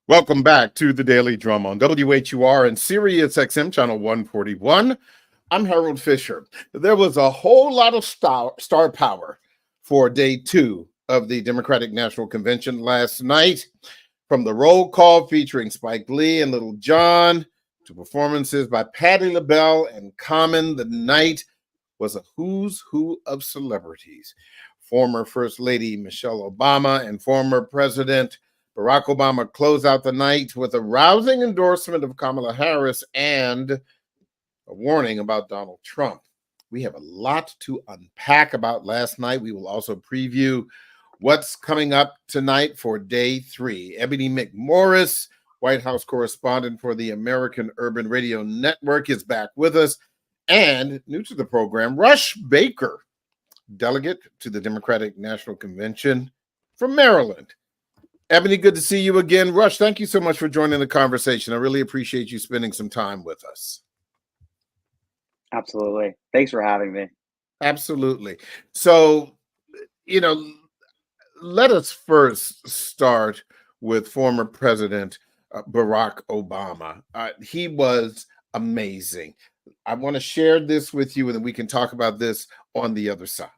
Welcome back to the Daily Drum on WHUR and Sirius XM channel 141. I'm Harold Fisher. There was a whole lot of star power for day two of the Democratic National Convention last night. From the roll call featuring Spike Lee and Little John to performances by Patti LaBelle and Common, the night was a who's who of celebrities. Former First Lady Michelle Obama and former President Barack Obama closed out the night with a rousing endorsement of Kamala Harris and a warning about Donald Trump. We have a lot to unpack about last night. We will also preview what's coming up tonight for day three. Ebony McMorris, White House correspondent for the American Urban Radio Network, is back with us. And new to the program, Rush Baker, delegate to the Democratic National Convention from Maryland. Ebony, good to see you again. Rush, thank you so much for joining the conversation. I really appreciate you spending some time with us. Absolutely. Thanks for having me. Absolutely. So, let us first start with former President Barack Obama. He was amazing. I want to share this with you, and then we can talk about this on the other side.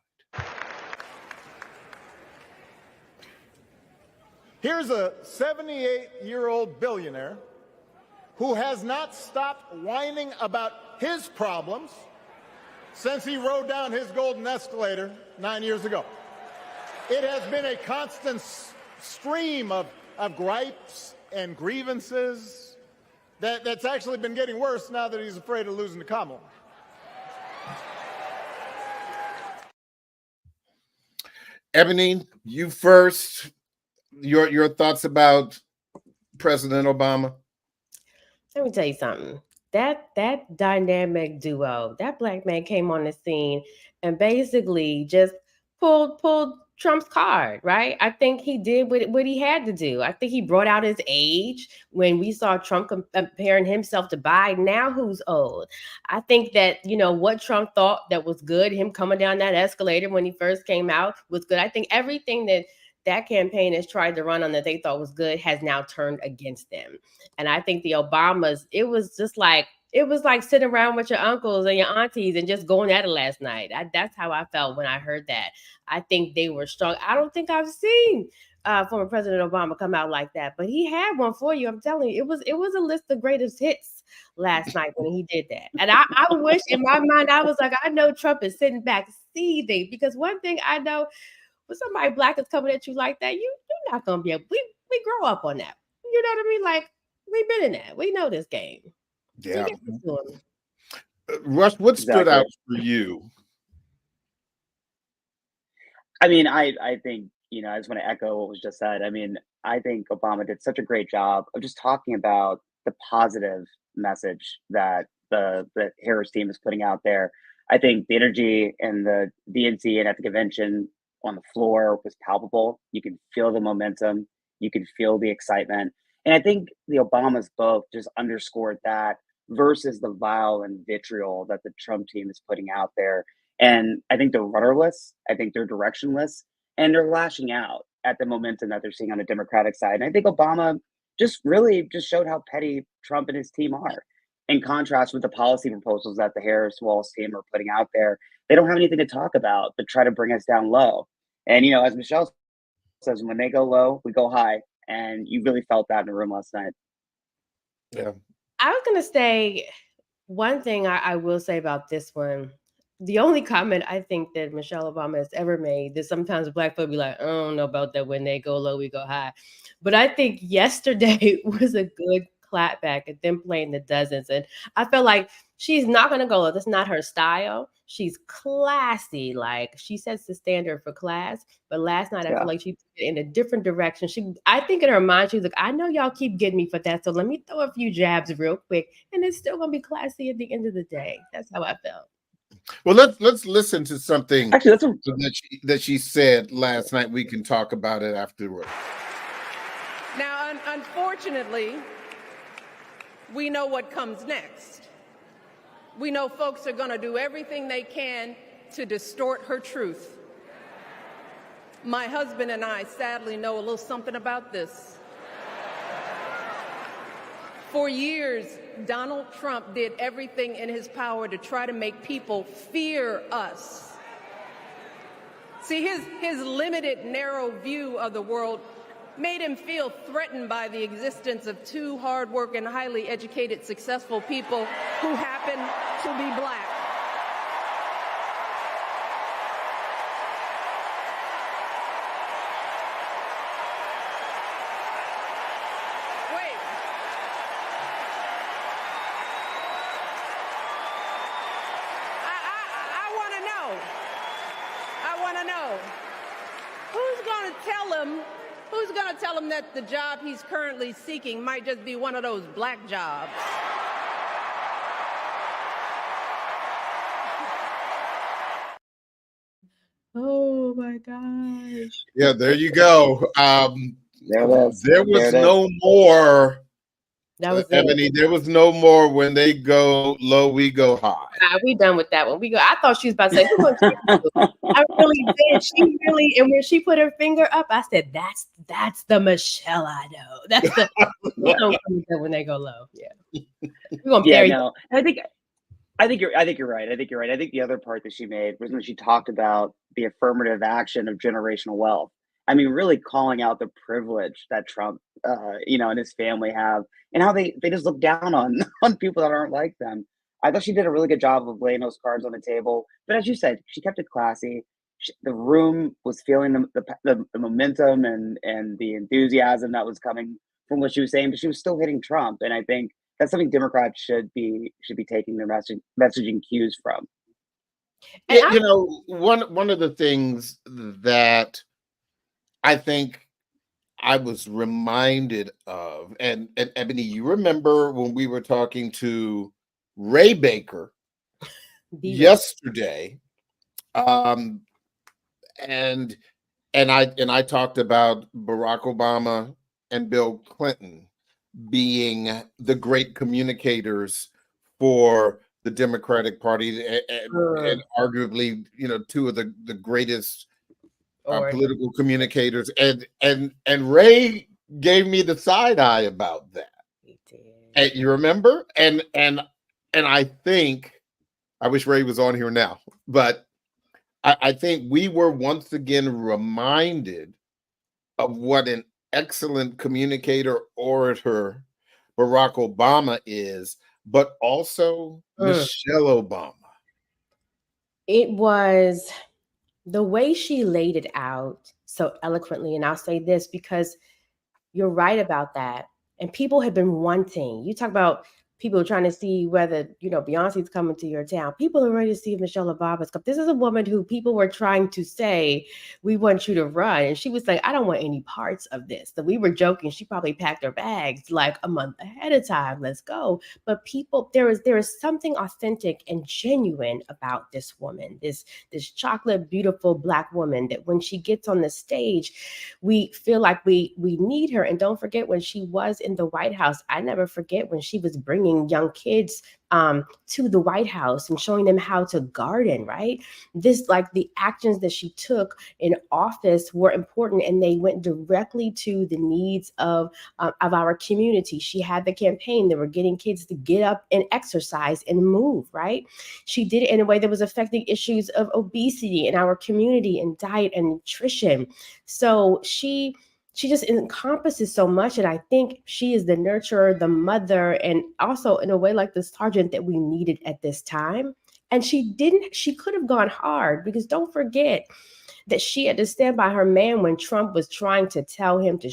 Here's a 78-year-old billionaire who has not stopped whining about his problems since he rode down his golden escalator 9 years ago. It has been a constant stream of gripes and grievances that's actually been getting worse now that he's afraid of losing to Kamala. Ebony, you first. Your thoughts about President Obama? Let me tell you something. That dynamic duo, that black man came on the scene and basically just pulled Trump's card, right? I think he did what he had to do. I think he brought out his age when we saw Trump comparing himself to Biden. Now who's old? I think that, what Trump thought that was good, him coming down that escalator when he first came out was good. I think everything that campaign has tried to run on that they thought was good has now turned against them. And I think the Obamas, it was like sitting around with your uncles and your aunties and just going at it last night. That's how I felt when I heard that. I think they were strong. I don't think I've seen former President Obama come out like that, but he had one for you. I'm telling you, it was a list of greatest hits last night when he did that. And I wish in my mind, I was like, I know Trump is sitting back seething, because one thing I know, when somebody black is coming at you like that, you're not gonna be able. We grow up on that. You know what I mean? Like, we've been in that. We know this game. Yeah. Rush, what stood out for you? I mean, I think, I just want to echo what was just said. I mean, I think Obama did such a great job of just talking about the positive message that the Harris team is putting out there. I think the energy and the DNC and at the convention on the floor was palpable. You can feel the momentum. You can feel the excitement. And I think the Obamas both just underscored that versus the vile and vitriol that the Trump team is putting out there. And I think they're rudderless. I think they're directionless. And they're lashing out at the momentum that they're seeing on the Democratic side. And I think Obama just showed how petty Trump and his team are. In contrast with the policy proposals that the Harris-Walz team are putting out there, they don't have anything to talk about but try to bring us down low. And, as Michelle says, when they go low, we go high. And you really felt that in the room last night. Yeah. I was going to say one thing I will say about this one. The only comment I think that Michelle Obama has ever made, that sometimes black folk be like, I don't know about that. When they go low, we go high. But I think yesterday was a good clapback at them playing the dozens. And I felt like she's not going to go low. That's not her style. She's classy. Like, she sets the standard for class. But last night, I feel like she took it in a different direction. I think in her mind, she's like, I know y'all keep getting me for that, so let me throw a few jabs real quick. And it's still going to be classy at the end of the day. That's how I felt. Well, let's listen to something that she said last night. We can talk about it afterward. Now, unfortunately, we know what comes next. We know folks are going to do everything they can to distort her truth. My husband and I sadly know a little something about this. For years, Donald Trump did everything in his power to try to make people fear us. See, his limited, narrow view of the world made him feel threatened by the existence of two hardworking, highly educated, successful people who happen to be black. Wait. I want to know. I want to know. Who's going to tell him that the job he's currently seeking might just be one of those black jobs? Oh my gosh. Yeah, there you go. There it is. There was no more, That was it. Ebony. There was no more when they go low, we go high. We done with that one. We go. I thought she was about to say, "We're gonna I really did. She really, and when she put her finger up, I said, "That's the Michelle I know. That's the when they go low." Yeah, we're gonna bury. No, I think you're right. I think you're right. I think the other part that she made was when she talked about the affirmative action of generational wealth. I mean, really calling out the privilege that Trump, and his family have, and how they just look down on people that aren't like them. I thought she did a really good job of laying those cards on the table. But as you said, she kept it classy. The room was feeling the momentum and the enthusiasm that was coming from what she was saying, but she was still hitting Trump. And I think that's something Democrats should be taking their messaging cues from. And one of the things that I think I was reminded of, and Ebony, you remember when we were talking to Ray Baker yesterday, and I talked about Barack Obama and Bill Clinton being the great communicators for the Democratic Party, and arguably, two of the greatest political communicators, and Ray gave me the side eye about that. He did. And you remember? And I think, I wish Ray was on here now, but I think we were once again reminded of what an excellent communicator, orator Barack Obama is, but also Michelle Obama. It was the way she laid it out so eloquently. And I'll say this because you're right about that. And people have been wanting, you talk about people trying to see whether, Beyonce's coming to your town. People are ready to see if Michelle Obama's coming. This is a woman who people were trying to say, we want you to run. And she was like, I don't want any parts of this. So we were joking. She probably packed her bags like a month ahead of time. Let's go. But people, there is something authentic and genuine about this woman, this chocolate, beautiful Black woman, that when she gets on the stage, we feel like we need her. And don't forget, when she was in the White House, I never forget when she was bringing young kids to the White House and showing them how to garden, right? This, like, the actions that she took in office were important, and they went directly to the needs of our community. She had the campaign that were getting kids to get up and exercise and move, right? She did it in a way that was affecting issues of obesity in our community and diet and nutrition. So she just encompasses so much. And I think she is the nurturer, the mother, and also in a way like the sergeant that we needed at this time. And she could have gone hard, because don't forget that she had to stand by her man when Trump was trying to tell him to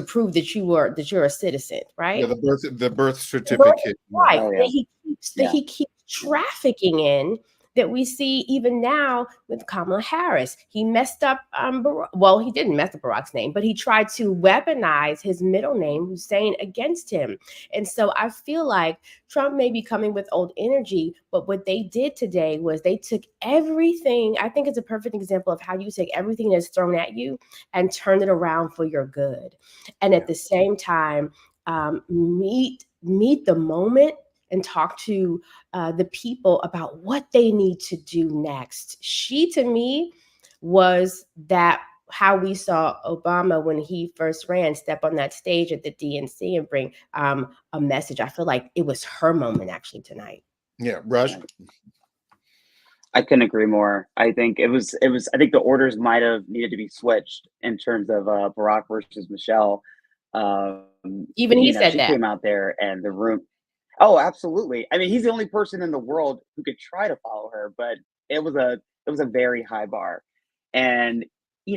prove that you're a citizen, right? Yeah, the birth certificate. Right. Oh, yeah. That he keeps trafficking in, that we see even now with Kamala Harris. He messed up, he didn't mess up Barack's name, but he tried to weaponize his middle name, Hussein, against him. And so I feel like Trump may be coming with old energy, but what they did today was they took everything. I think it's a perfect example of how you take everything that's thrown at you and turn it around for your good. And at the same time, meet the moment and talk to the people about what they need to do next. She, to me, was that how we saw Obama when he first ran step on that stage at the DNC and bring a message. I feel like it was her moment actually tonight. Yeah, Rush. I couldn't agree more. I think I think the orders might have needed to be switched in terms of Barack versus Michelle. Even he said she that. came out there and the room. Oh, absolutely. I mean, he's the only person in the world who could try to follow her, but it was a very high bar. And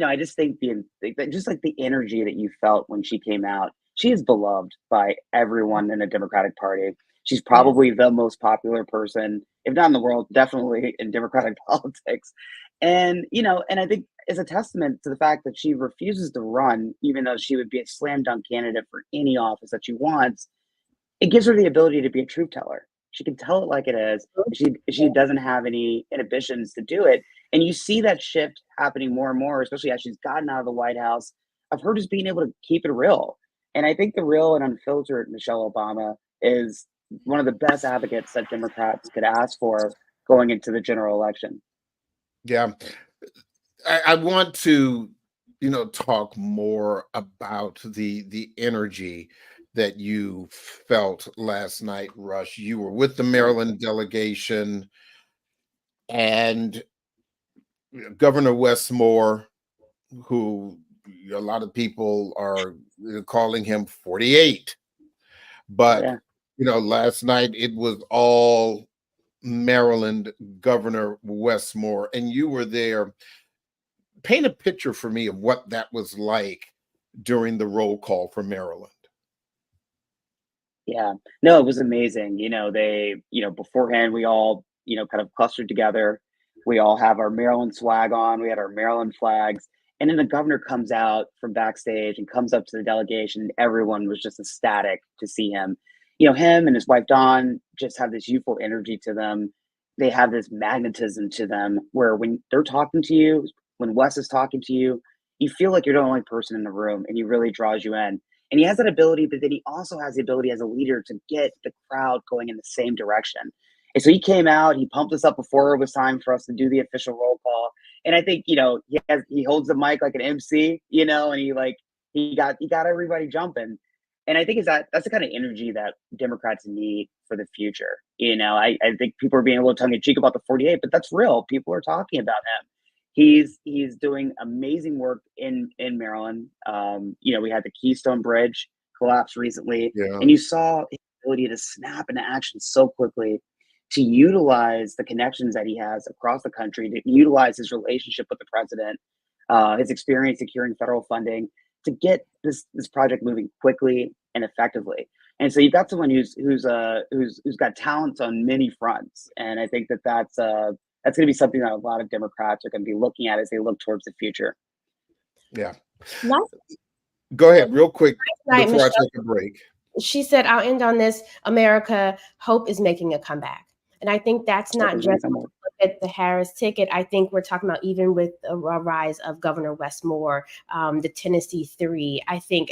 I just think just like the energy that you felt when she came out, she is beloved by everyone in the Democratic Party. She's probably the most popular person, if not in the world, definitely in Democratic politics. And and I think it's a testament to the fact that she refuses to run, even though she would be a slam dunk candidate for any office that she wants. It gives her the ability to be a truth teller. She can tell it like it is. She doesn't have any inhibitions to do it. And you see that shift happening more and more, especially as she's gotten out of the White House, of her just being able to keep it real. And I think the real and unfiltered Michelle Obama is one of the best advocates that Democrats could ask for going into the general election. Yeah. I want to, talk more about the energy that you felt last night, Rush. You were with the Maryland delegation, and Governor Westmore, who a lot of people are calling him 48. But, last night it was all Maryland Governor Westmore, and you were there. Paint a picture for me of what that was like during the roll call for Maryland. Yeah, no, it was amazing. They, beforehand, we all, kind of clustered together. We all have our Maryland swag on. We had our Maryland flags. And then the governor comes out from backstage and comes up to the delegation. And everyone was just ecstatic to see him. Him and his wife, Dawn, just have this youthful energy to them. They have this magnetism to them where when they're talking to you, when Wes is talking to you, you feel like you're the only person in the room and he really draws you in. And he has that ability, but then he also has the ability as a leader to get the crowd going in the same direction. And so he came out, he pumped us up before it was time for us to do the official roll call. And I think, he holds the mic like an MC, and he got everybody jumping. And I think that's the kind of energy that Democrats need for the future. I think people are being a little tongue in cheek about the 48, but that's real. People are talking about him. He's doing amazing work in Maryland. We had the Keystone Bridge collapse recently, and you saw his ability to snap into action so quickly, to utilize the connections that he has across the country, to utilize his relationship with the president, his experience securing federal funding, to get this project moving quickly and effectively. And so you've got someone who's got talents on many fronts, and I think that's going to be something that a lot of Democrats are going to be looking at as they look towards the future. Yeah. Go ahead, real quick, before Michelle, I take a break. She said, I'll end on this. America, hope is making a comeback. And I think that's not just at the Harris ticket. I think we're talking about even with a rise of Governor Westmore, the Tennessee 3. I think,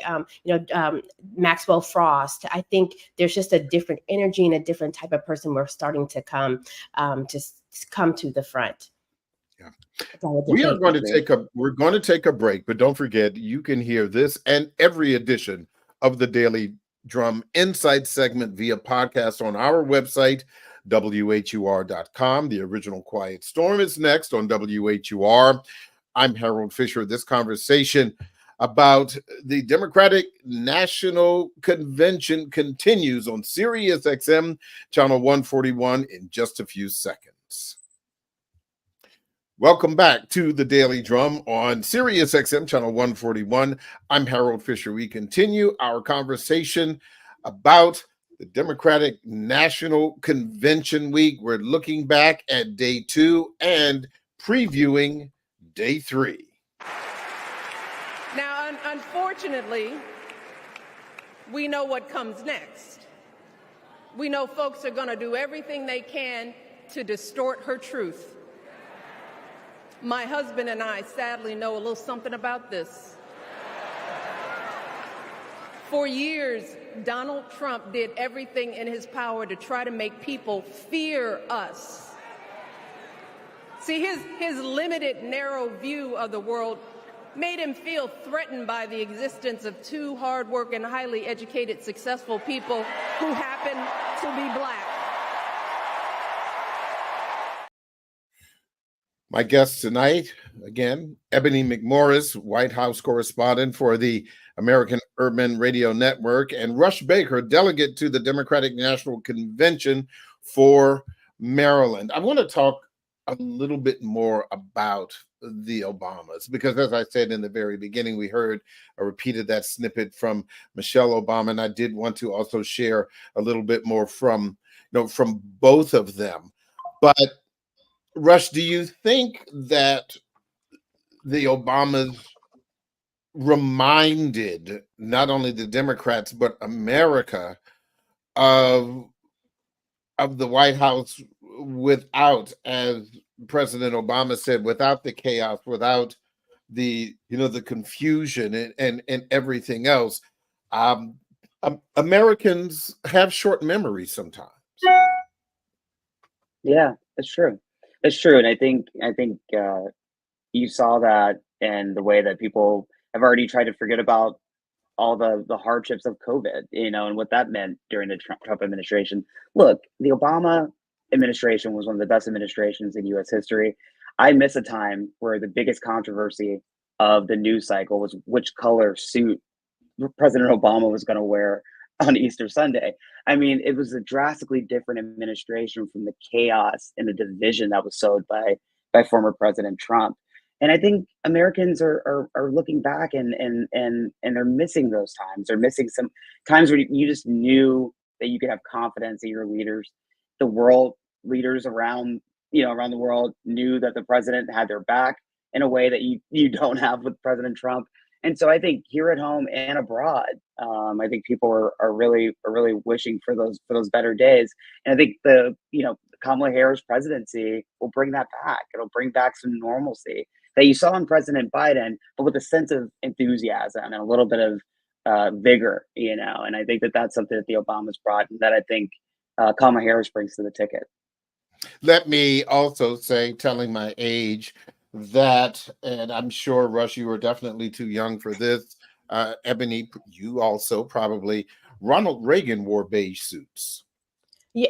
Maxwell Frost. I think there's just a different energy and a different type of person we're starting to come to the front. Yeah. We're going to take a break, but don't forget, you can hear this and every edition of the Daily Drum Insight segment via podcast on our website, WHUR.com. The original Quiet Storm is next on WHUR. I'm Harold Fisher. This conversation about the Democratic National Convention continues on Sirius XM, channel 141, in just a few seconds. Welcome back to the Daily Drum on Sirius XM, channel 141. I'm Harold Fisher. We continue our conversation about the Democratic National Convention week. We're looking back at day 2 and previewing day 3. Now, unfortunately, we know what comes next. We know folks are going to do everything they can to distort her truth. My husband and I sadly know a little something about this. For years, Donald Trump did everything in his power to try to make people fear us. See, his limited, narrow view of the world made him feel threatened by the existence of two hardworking, highly educated, successful people who happen to be black. My guest tonight, again, Ebony McMorris, White House correspondent for the American Urban Radio Network, and Rush Baker, delegate to the Democratic National Convention for Maryland. I want to talk a little bit more about the Obamas, because as I said in the very beginning, we repeated that snippet from Michelle Obama, and I did want to also share a little bit more from both of them. But Rush, do you think that the Obamas reminded not only the Democrats but America of the White House without, as President Obama said, without the chaos, without the confusion and everything else? Americans have short memories sometimes. Yeah, it's true. It's true, and I think you saw that in the way that people have already tried to forget about all the hardships of COVID, and what that meant during the Trump administration. Look, the Obama administration was one of the best administrations in U.S. history. I miss a time where the biggest controversy of the news cycle was which color suit President Obama was going to wear on Easter Sunday. I mean, it was a drastically different administration from the chaos and the division that was sowed by former President Trump. And I think Americans are looking back and they're missing those times. They're missing some times where you just knew that you could have confidence in your leaders. The world leaders around the world knew that the president had their back in a way that you don't have with President Trump. And so I think here at home and abroad, I think people are really wishing for those better days. And I think the Kamala Harris presidency will bring that back. It'll bring back some normalcy that you saw in President Biden, but with a sense of enthusiasm and a little bit of vigor, And I think that's something that the Obamas brought, and that I think Kamala Harris brings to the ticket. Let me also say, telling my age, that, and I'm sure, Rush, you were definitely too young for this. Ebony, you also probably, Ronald Reagan wore beige suits. Yeah.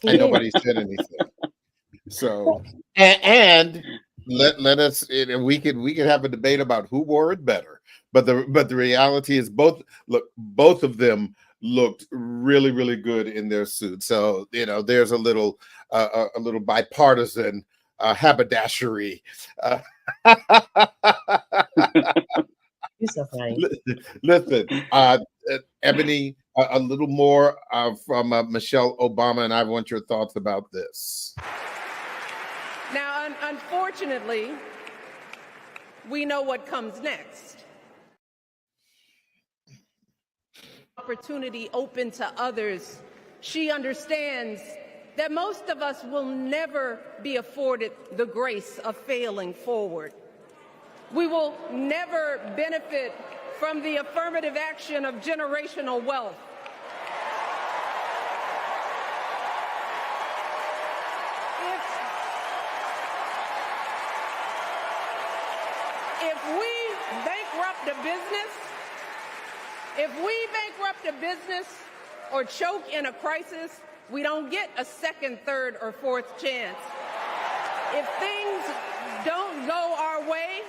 And nobody said anything. So, and let us, we could have a debate about who wore it better. But the reality is both of them looked really, really good in their suits. So, there's a little bipartisan haberdashery. You're so funny. Listen, Ebony, a little more from Michelle Obama, and I want your thoughts about this. Now, unfortunately, we know what comes next. Opportunity open to others. She understands that most of us will never be afforded the grace of failing forward. We will never benefit from the affirmative action of generational wealth. If we bankrupt a business or choke in a crisis, we don't get a second, third, or fourth chance. If things don't go our way,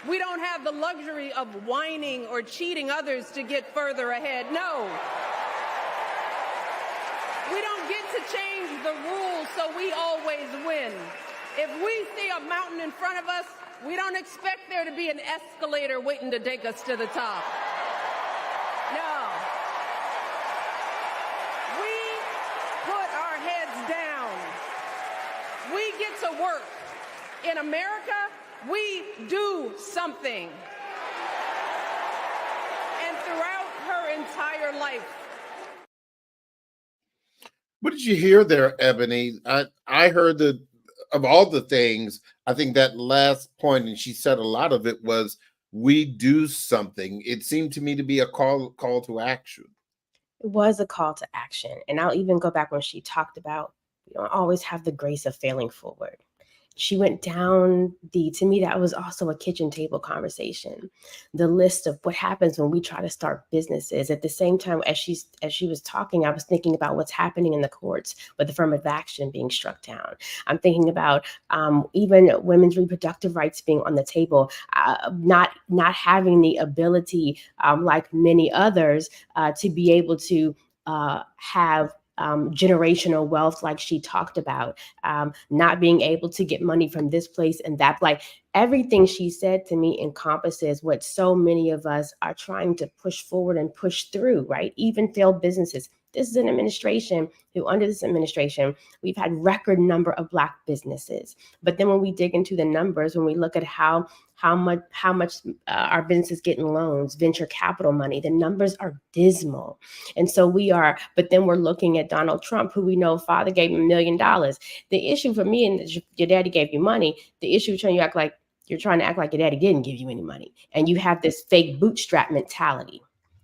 we don't have the luxury of whining or cheating others to get further ahead. No. We don't get to change the rules so we always win. If we see a mountain in front of us, we don't expect there to be an escalator waiting to take us to the top. No. We put our heads down. We get to work. In America, we do something. And throughout her entire life. What did you hear there, Ebony? I heard that of all the things, I think that last point, and she said a lot of it, was we do something. It seemed to me to be a call to action. It was a call to action. And I'll even go back when she talked about we don't always have the grace of failing forward. She went down to me, that was also a kitchen table conversation. The list of what happens when we try to start businesses. At the same time as she was talking, I was thinking about what's happening in the courts with affirmative action being struck down. I'm thinking about even women's reproductive rights being on the table, not having the ability, like many others, to be able to have generational wealth like she talked about, not being able to get money from this place and that. Like, everything she said to me encompasses what so many of us are trying to push forward and push through, right? Even failed businesses. This is an administration who, under this administration, we've had record number of Black businesses. But then when we dig into the numbers, when we look at how much our businesses getting loans, venture capital money, the numbers are dismal. And so but then we're looking at Donald Trump, who we know father gave him $1 million. The issue for me, and your daddy gave you money, the issue is you're trying to act like your daddy didn't give you any money. And you have this fake bootstrap mentality,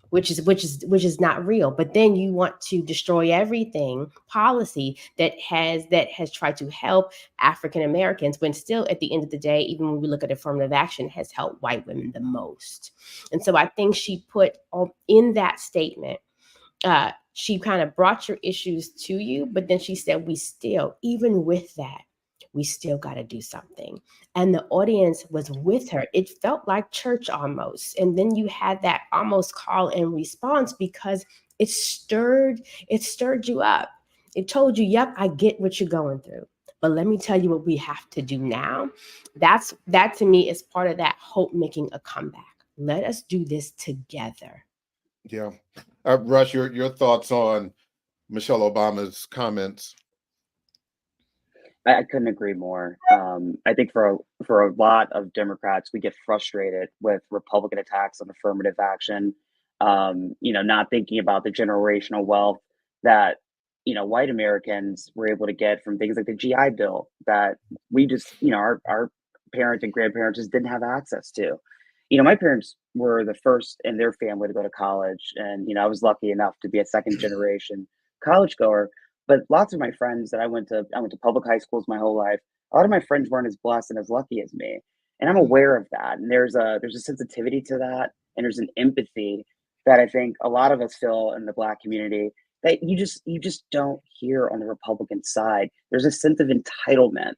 which is not real. But then you want to destroy everything policy that has tried to help African Americans, when still at the end of the day, even when we look at affirmative action, has helped white women the most. And so I think she put in that statement, she kind of brought your issues to you, but then she said, even with that, we still got to do something. And the audience was with her. It felt like church almost. And then you had that almost call and response, because it stirred you up. It told you, yep, I get what you're going through, but let me tell you what we have to do now. That to me is part of that hope making a comeback. Let us do this together. Yeah. Rush, your thoughts on Michelle Obama's comments? I couldn't agree more. I think for a lot of Democrats, we get frustrated with Republican attacks on affirmative action. Not thinking about the generational wealth that white Americans were able to get from things like the GI Bill that we just our parents and grandparents just didn't have access to. My parents were the first in their family to go to college, and I was lucky enough to be a second generation college goer. But lots of my friends that I went to public high schools my whole life. A lot of my friends weren't as blessed and as lucky as me, and I'm aware of that. And there's a sensitivity to that, and there's an empathy that I think a lot of us feel in the Black community that you just don't hear on the Republican side. There's a sense of entitlement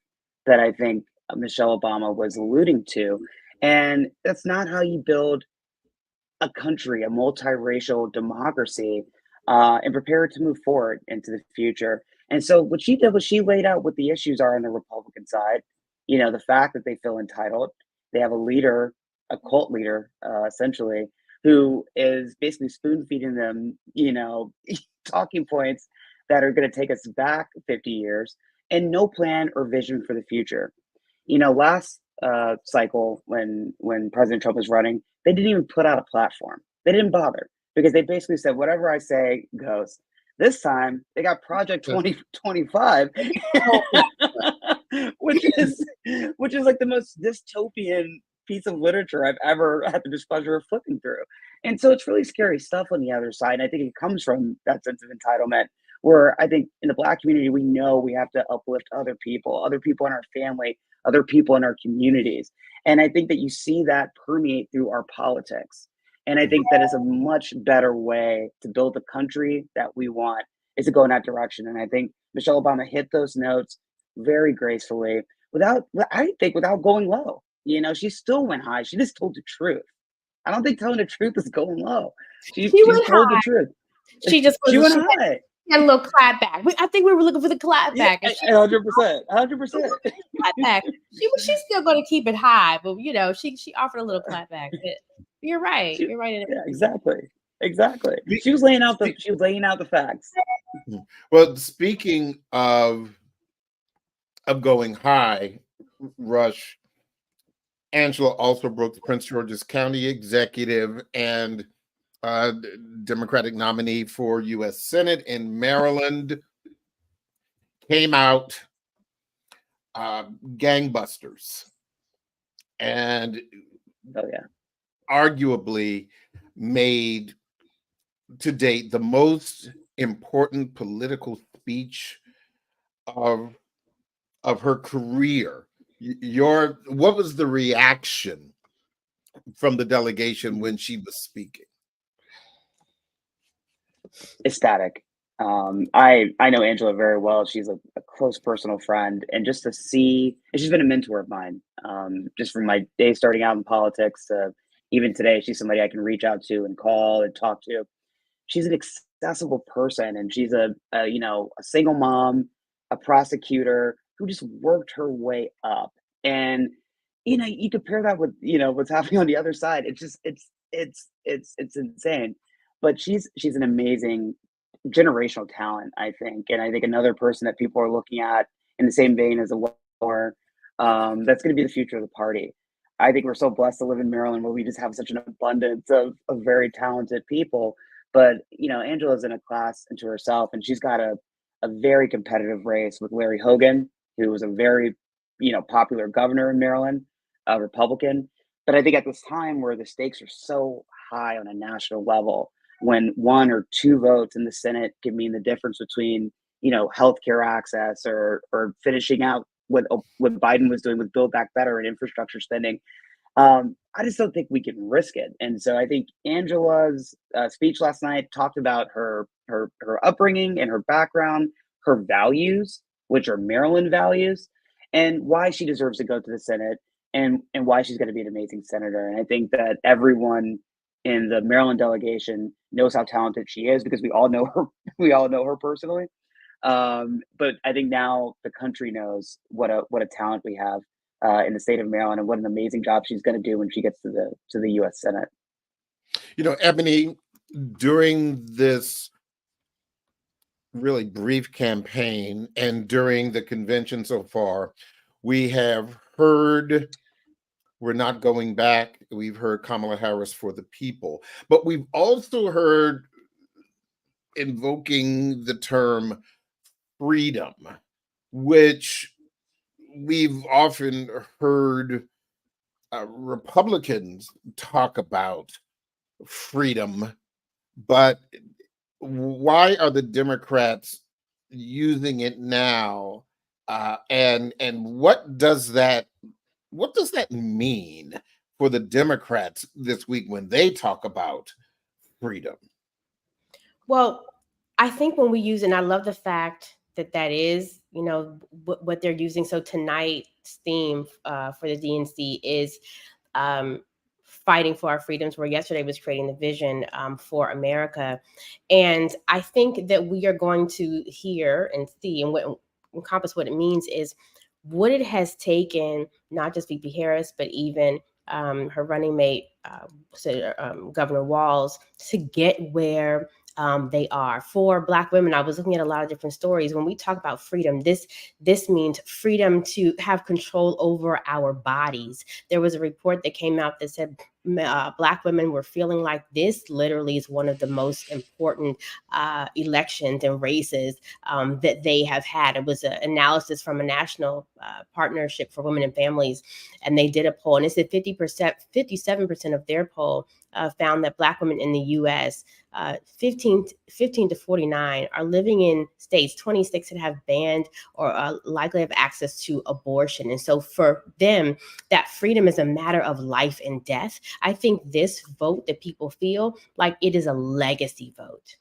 that I think Michelle Obama was alluding to, and that's not how you build a country, a multiracial democracy, and prepare to move forward into the future. And so what she did was she laid out what the issues are on the Republican side. The fact that they feel entitled. They have a leader, a cult leader, essentially, who is basically spoon feeding them, talking points that are going to take us back 50 years, and no plan or vision for the future. Last cycle when President Trump was running, they didn't even put out a platform. They didn't bother, because they basically said whatever I say goes. This time they got Project 2025, which is like the most dystopian piece of literature I've ever had the displeasure of flipping through. And so it's really scary stuff on the other side. And I think it comes from that sense of entitlement, where I think in the Black community, we know we have to uplift other people in our family, other people in our communities. And I think that you see that permeate through our politics. And I think that is a much better way to build the country that we want, is to go in that direction. And I think Michelle Obama hit those notes very gracefully without going low. She still went high. She just told the truth. I don't think telling the truth is going low. She told the truth. She went high. Had a little clap back. I think we were looking for the clap back. 100%. Clap back. She's still going to keep it high, but she offered a little clap back. But you're right. You're right. Yeah, exactly. She was laying out the facts. Well, speaking of going high, Rush, Angela Alsobrooks, Prince George's County executive and Democratic nominee for U.S. Senate in Maryland, came out gangbusters, and arguably made to date the most important political speech of her career. what was the reaction from the delegation when she was speaking? Ecstatic. I know Angela very well. She's a close personal friend, and just to see, and she's been a mentor of mine. Just from my day starting out in politics to even today, she's somebody I can reach out to and call and talk to. She's an accessible person, and she's a single mom, a prosecutor who just worked her way up. And you compare that with what's happening on the other side. It's just it's insane. But she's an amazing generational talent, I think. And I think another person that people are looking at in the same vein as a Laura, that's going to be the future of the party. I think we're so blessed to live in Maryland where we just have such an abundance of very talented people. But Angela's in a class into herself, and she's got a very competitive race with Larry Hogan, who was a very popular governor in Maryland, a Republican. But I think at this time where the stakes are so high on a national level, when one or two votes in the Senate can mean the difference between healthcare access or finishing out what Biden was doing with Build Back Better and infrastructure spending. I just don't think we can risk it. And so I think Angela's speech last night talked about her upbringing and her background, her values, which are Maryland values, and why she deserves to go to the Senate and why she's going to be an amazing senator. And I think that everyone in the Maryland delegation knows how talented she is because we all know her. We all know her personally. But I think now the country knows what a talent we have in the state of Maryland, and what an amazing job she's going to do when she gets to the U.S. Senate. Ebony, during this really brief campaign and during the convention so far, we have heard we're not going back. We've heard Kamala Harris for the people, but we've also heard invoking the term freedom, which we've often heard Republicans talk about freedom, but why are the Democrats using it now? And what does that mean for the Democrats this week when they talk about freedom? Well, I think when we use, and I love the fact that is, what they're using. So tonight's theme for the DNC is fighting for our freedoms, where yesterday was creating the vision for America. And I think that we are going to hear and see, and what encompass what it means is what it has taken, not just VP Harris, but even her running mate, Governor Walz, to get where they are. For Black women, I was looking at a lot of different stories. When we talk about freedom, this means freedom to have control over our bodies. There was a report that came out that said Black women were feeling like this literally is one of the most important elections and races that they have had. It was an analysis from a national partnership for women and families, and they did a poll, and it said 57% of their poll found that Black women in the U.S. 15 to 49 are living in states, 26 that have banned or likely have access to abortion. And so for them, that freedom is a matter of life and death. I think this vote that people feel like it is a legacy vote.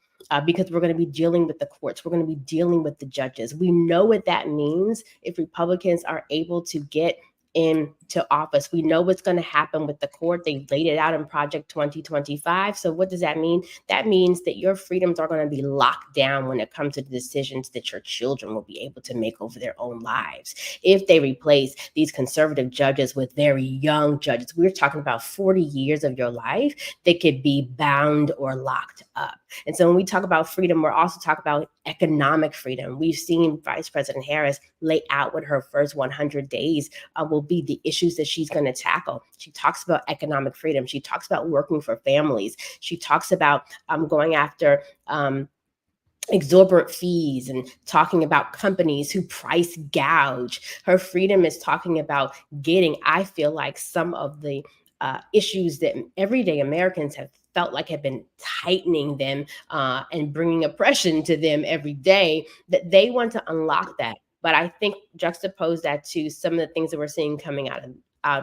Because we're going to be dealing with the courts. We're going to be dealing with the judges. We know what that means if Republicans are able to get into office. We know what's going to happen with the court. They laid it out in Project 2025. So what does that mean? That means that your freedoms are going to be locked down when it comes to the decisions that your children will be able to make over their own lives. If they replace these conservative judges with very young judges, we're talking about 40 years of your life that could be bound or locked up. And so when we talk about freedom, we're also talking about economic freedom. We've seen Vice President Harris lay out what her first 100 days will be the issues that she's going to tackle. She talks about economic freedom. She talks about working for families. She talks about going after exorbitant fees and talking about companies who price gouge. Her freedom is talking about getting, I feel like, some of the issues that everyday Americans have felt like have been tightening them and bringing oppression to them every day, that they want to unlock that. But I think juxtapose that to some of the things that we're seeing coming out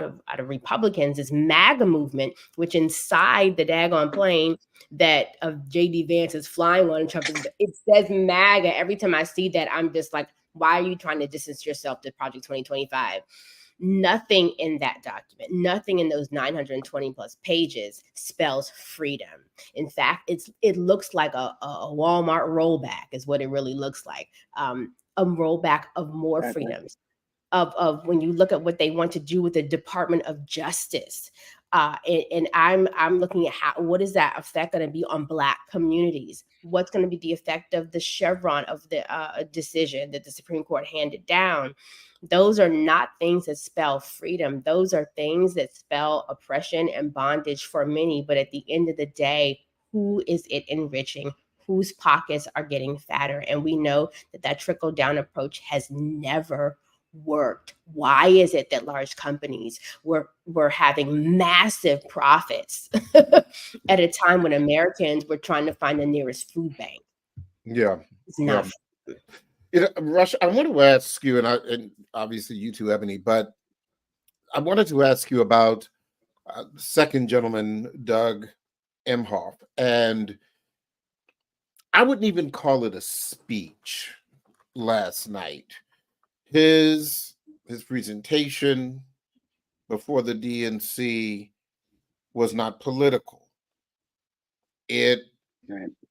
of Republicans is MAGA movement, which inside the daggone plane that of JD Vance is flying on, Trump is, it says MAGA. Every time I see that, I'm just like, why are you trying to distance yourself to Project 2025? Nothing in that document, nothing in those 920 plus pages spells freedom. In fact, it looks like a Walmart rollback is what it really looks like. A rollback of more freedoms. Of when you look at what they want to do with the Department of Justice. And I'm looking at what is that effect going to be on Black communities? What's going to be the effect of the Chevron of the decision that the Supreme Court handed down? Those are not things that spell freedom. Those are things that spell oppression and bondage for many. But at the end of the day, who is it enriching? Whose pockets are getting fatter? And we know that trickle down approach has never worked. Why is it that large companies were having massive profits at a time when Americans were trying to find the nearest food bank? Yeah. It's not. Rush, I want to ask you, and obviously you too, Ebony, but I wanted to ask you about second gentleman, Doug Emhoff. And I wouldn't even call it a speech last night. His presentation before the DNC was not political. It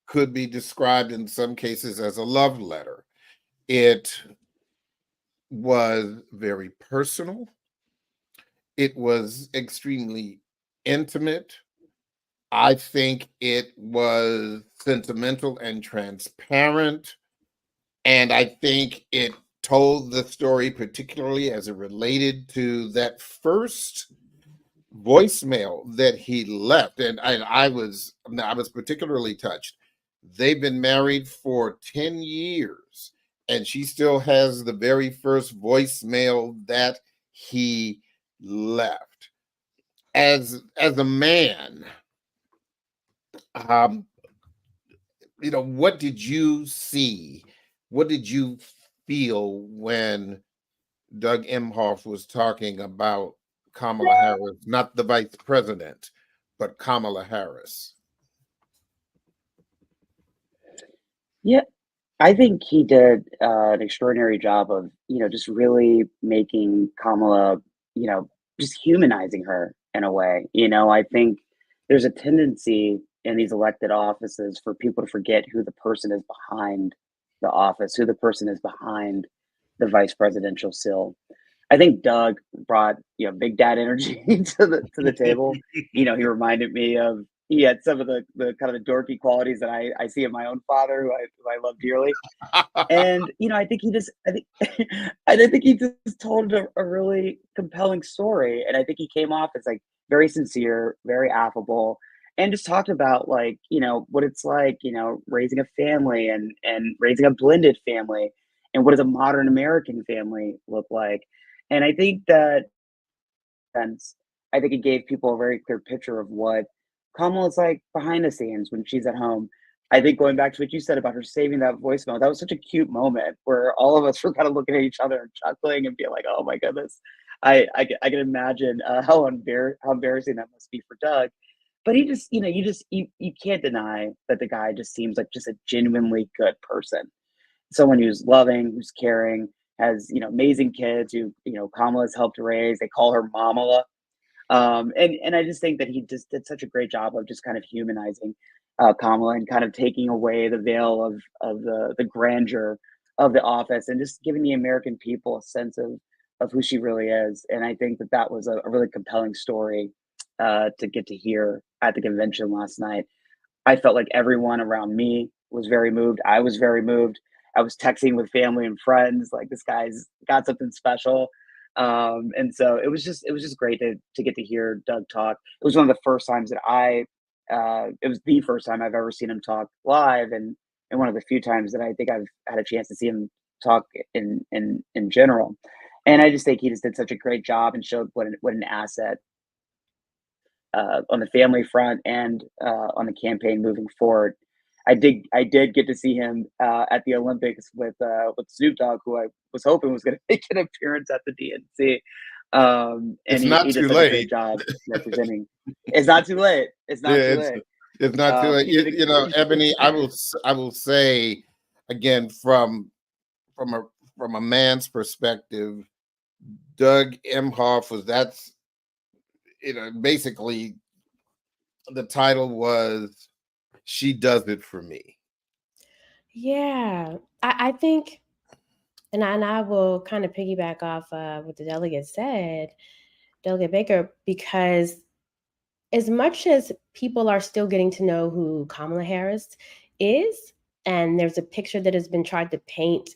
could be described in some cases as a love letter. It was very personal. It was extremely intimate. I think it was sentimental and transparent. And I think it told the story, particularly as it related to that first voicemail that he left. And I was particularly touched. They've been married for 10 years, and she still has the very first voicemail that he left. As a man, what did you see? What did you feel when Doug Emhoff was talking about Kamala Harris, not the vice president, but Kamala Harris? Yeah, I think he did an extraordinary job of, just really making Kamala, just humanizing her in a way. I think there's a tendency in these elected offices for people to forget who the person is behind the office, who the person is behind the vice presidential sill. I think Doug brought, big dad energy to the table. He reminded me of, he had some of the kind of the dorky qualities that I see in my own father, who I love dearly. And I think he just told a really compelling story. And I think he came off as like very sincere, very affable, and just talked about like, what it's like, raising a family and raising a blended family, and what does a modern American family look like. And I think that, and I think it gave people a very clear picture of what Kamala's like behind the scenes when she's at home. I think going back to what you said about her saving that voicemail, that was such a cute moment where all of us were kind of looking at each other and chuckling and being like, "Oh my goodness!" I can imagine how embarrassing that must be for Doug. But he just, you can't deny that the guy just seems like just a genuinely good person, someone who's loving, who's caring, has amazing kids who Kamala's helped raise. They call her Mamala. And I just think that he just did such a great job of just kind of humanizing Kamala and kind of taking away the veil of the grandeur of the office and just giving the American people a sense of who she really is. And I think that was a really compelling story to get to hear at the convention last night. I felt like everyone around me was very moved. I was very moved. I was texting with family and friends, like, this guy's got something special. And so it was just great to get to hear Doug talk. It was one of the first times that it was the first time I've ever seen him talk live, and one of the few times that I think I've had a chance to see him talk in general. And I just think he just did such a great job and showed what an asset on the family front and on the campaign moving forward. I did get to see him at the Olympics with Snoop Dogg, who I was hoping was going to make an appearance at the DNC. And It's he not did too such a great late. job representing. It's not too late. It's not Yeah, too late. it's not too late. He did Ebony, I will say again from a man's perspective, Doug Emhoff that's basically the title was "She Does It For Me." Yeah, I think, and I will kind of piggyback off what the delegate said, Delegate Baker, because as much as people are still getting to know who Kamala Harris is, and there's a picture that has been tried to paint.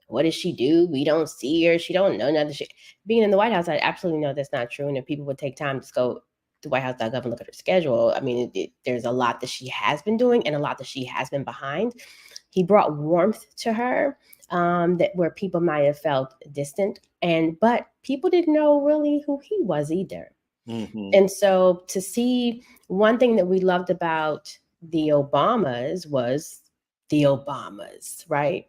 What does she do? We don't see her. She don't know nothing. Being in the White House, I absolutely know that's not true. And if people would take time to go to whitehouse.gov and look at her schedule, I mean, there's a lot that she has been doing and a lot that she has been behind. He brought warmth to her that where people might have felt distant, but people didn't know really who he was either. Mm-hmm. And so to see, one thing that we loved about the Obamas was the Obamas, right?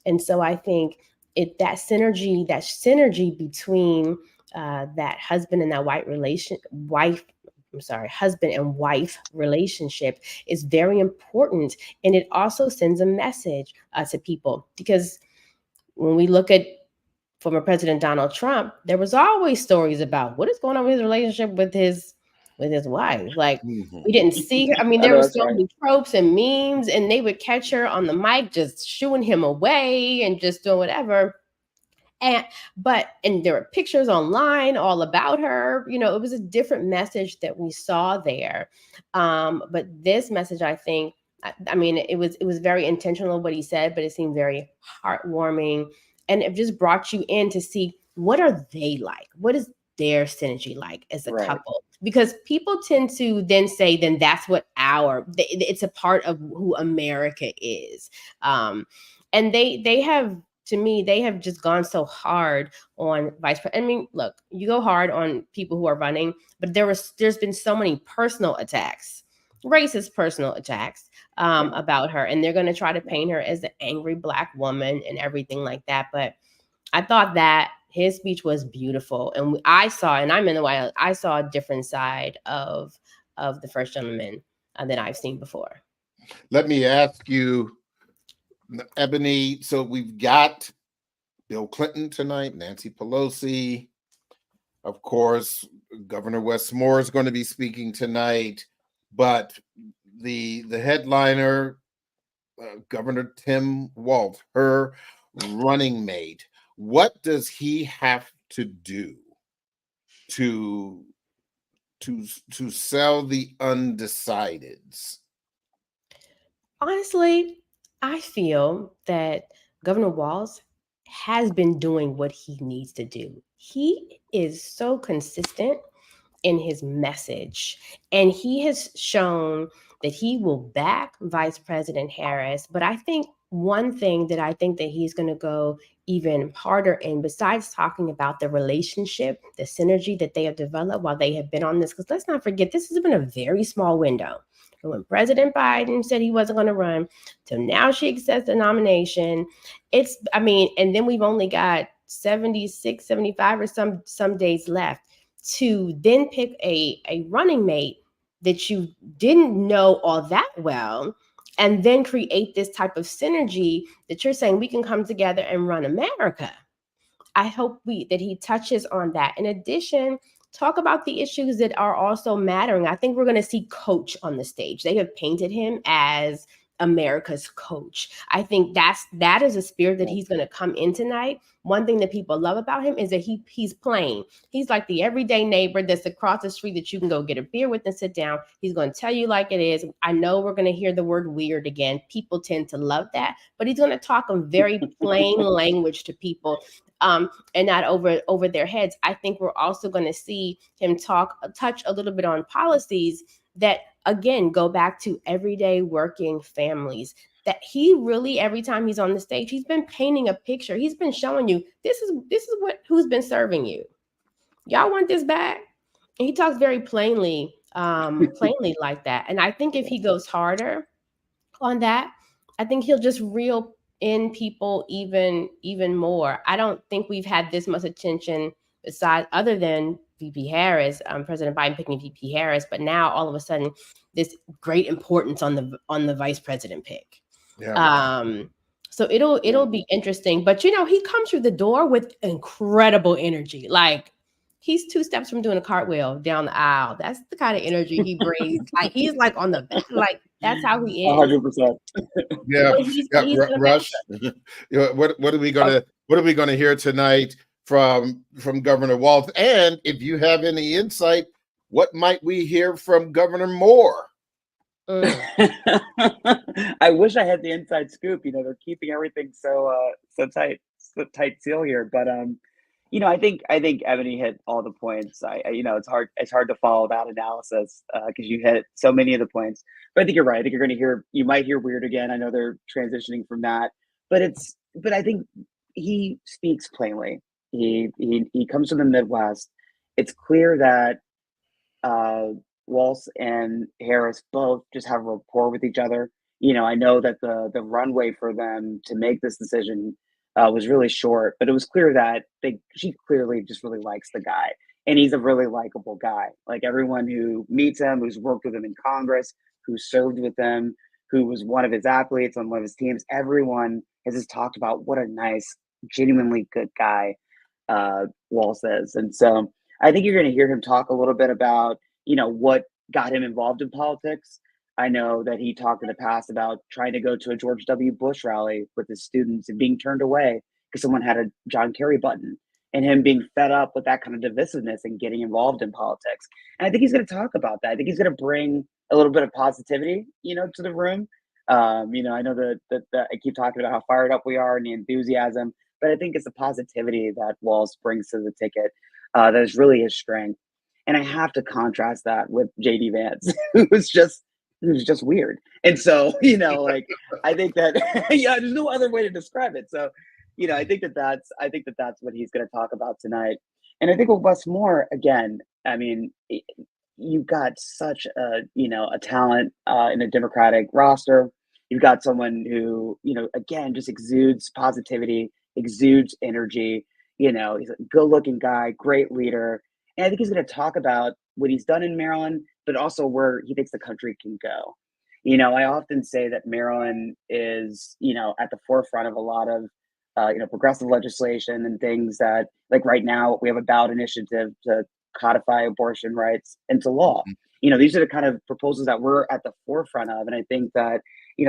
And so I think that synergy between that husband and that husband and wife relationship is very important. And it also sends a message to people, because when we look at former President Donald Trump, there was always stories about what is going on with his relationship with his wife. Like, we didn't see her. I mean, there were so many tropes and memes, and they would catch her on the mic just shooing him away and just doing whatever. And there were pictures online all about her. It was a different message that we saw there. But this message, I think, I mean, it was very intentional what he said, but it seemed very heartwarming. And it just brought you in to see, what are they like? What is their synergy like as a couple? Because people tend to then say, then that's what it's a part of who America is. And they have, to me, they have just gone so hard on vice president. I mean, look, you go hard on people who are running, but there's been so many personal attacks, racist personal attacks about her, and they're going to try to paint her as an angry Black woman and everything like that. But I thought that his speech was beautiful, and I'm in the White House, I saw a different side of the first gentleman than I've seen before. Let me ask you, Ebony, so we've got Bill Clinton tonight, Nancy Pelosi, of course, Governor Wes Moore is going to be speaking tonight, but the headliner, Governor Tim Walz, her running mate, what does he have to do to sell the undecideds? Honestly, I feel that Governor Walz has been doing what he needs to do. He is so consistent in his message, and he has shown that he will back Vice President Harris. But I think one thing that I think that he's going to go even harder in, besides talking about the relationship, the synergy that they have developed while they have been on this, because let's not forget, this has been a very small window. When President Biden said he wasn't going to run, till now she accepts the nomination. And then we've only got 76, 75 or some days left to then pick a running mate that you didn't know all that well, and then create this type of synergy that you're saying we can come together and run America. I hope that he touches on that. In addition, talk about the issues that are also mattering. I think we're going to see Coach on the stage. They have painted him as America's coach. I think that is a spirit that he's going to come in tonight. One thing that people love about him is that he's plain. He's like the everyday neighbor that's across the street that you can go get a beer with and sit down. He's going to tell you like it is. I know we're going to hear the word weird again. People tend to love that, but he's going to talk in very plain language to people. And not over their heads. I think we're also going to see him touch a little bit on policies that, again, go back to everyday working families. That he really, every time he's on the stage, he's been painting a picture. He's been showing you this is who's been serving you. Y'all want this back? And he talks very plainly like that. And I think if he goes harder, on that. I think he'll just reel in people even more. I don't think we've had this much attention besides other than VP Harris, President Biden picking VP Harris, but now all of a sudden this great importance on the vice president pick. Yeah. So it'll be interesting. But he comes through the door with incredible energy. Like he's 2 steps from doing a cartwheel down the aisle. That's the kind of energy he brings. Like he's like on the back, like that's how he is. 100%. Yeah, So he's gonna Rush. What are we gonna hear tonight from Governor Walz? And if you have any insight, what might we hear from Governor Moore? I wish I had the inside scoop. They're keeping everything so tight seal here. But I think Ebony hit all the points. It's hard to follow that analysis because you hit so many of the points. But I think you're right. I think you might hear weird again. I know they're transitioning from that, but I think he speaks plainly. He comes from the Midwest. It's clear that Walz and Harris both just have a rapport with each other. I know that the runway for them to make this decision was really short, but it was clear that she clearly just really likes the guy, and he's a really likable guy. Like everyone who meets him, who's worked with him in Congress, who served with him, who was one of his athletes on one of his teams, everyone has just talked about what a nice, genuinely good guy Walz is. And so I think you're going to hear him talk a little bit about what got him involved in politics. I know that he talked in the past about trying to go to a George W. Bush rally with his students and being turned away because someone had a John Kerry button, and him being fed up with that kind of divisiveness and getting involved in politics. And I think he's going to talk about that. I think he's going to bring a little bit of positivity, to the room. I know that I keep talking about how fired up we are and the enthusiasm, but I think it's the positivity that Walz brings to the ticket that is really his strength. And I have to contrast that with JD Vance, who's just weird. And so, I think that there's no other way to describe it. So, I think that's what he's going to talk about tonight. And I think with Wes Moore, again, I mean, you've got such a talent in the Democratic roster. You've got someone who, again, just exudes positivity, exudes energy. He's a good-looking guy, great leader. And I think he's going to talk about what he's done in Maryland, but also where he thinks the country can go. I often say that Maryland is, at the forefront of a lot of, progressive legislation and things that, like right now, we have a ballot initiative to codify abortion rights into law. These are the kind of proposals that we're at the forefront of. And I think that,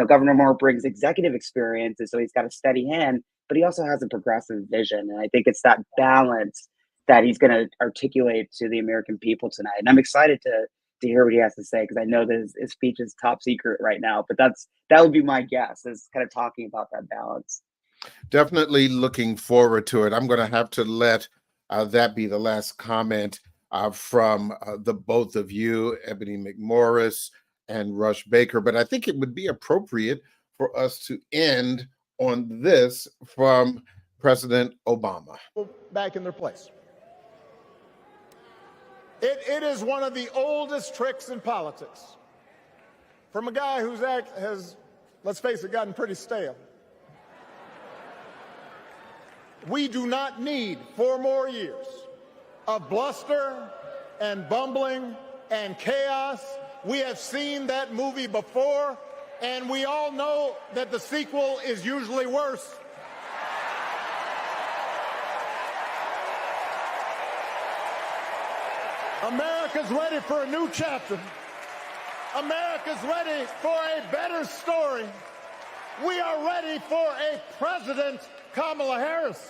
Governor Moore brings executive experience, and so he's got a steady hand, but he also has a progressive vision. And I think it's that balance that he's going to articulate to the American people tonight. And I'm excited to hear what he has to say, because I know that his speech is top secret right now, but that would be my guess, is kind of talking about that balance. Definitely looking forward to it. I'm going to have to let that be the last comment from the both of you, Ebony McMorris and Rush Baker. But I think it would be appropriate for us to end on this from President Obama. Back in their place. It is one of the oldest tricks in politics. From a guy whose act has, let's face it, gotten pretty stale. We do not need 4 more years of bluster and bumbling and chaos. We have seen that movie before, and we all know that the sequel is usually worse. America's ready for a new chapter. America's ready for a better story. We are ready for a President Kamala Harris.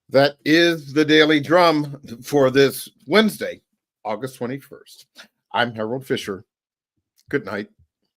That is the Daily Drum for this Wednesday, August 21st. I'm Harold Fisher. Good night.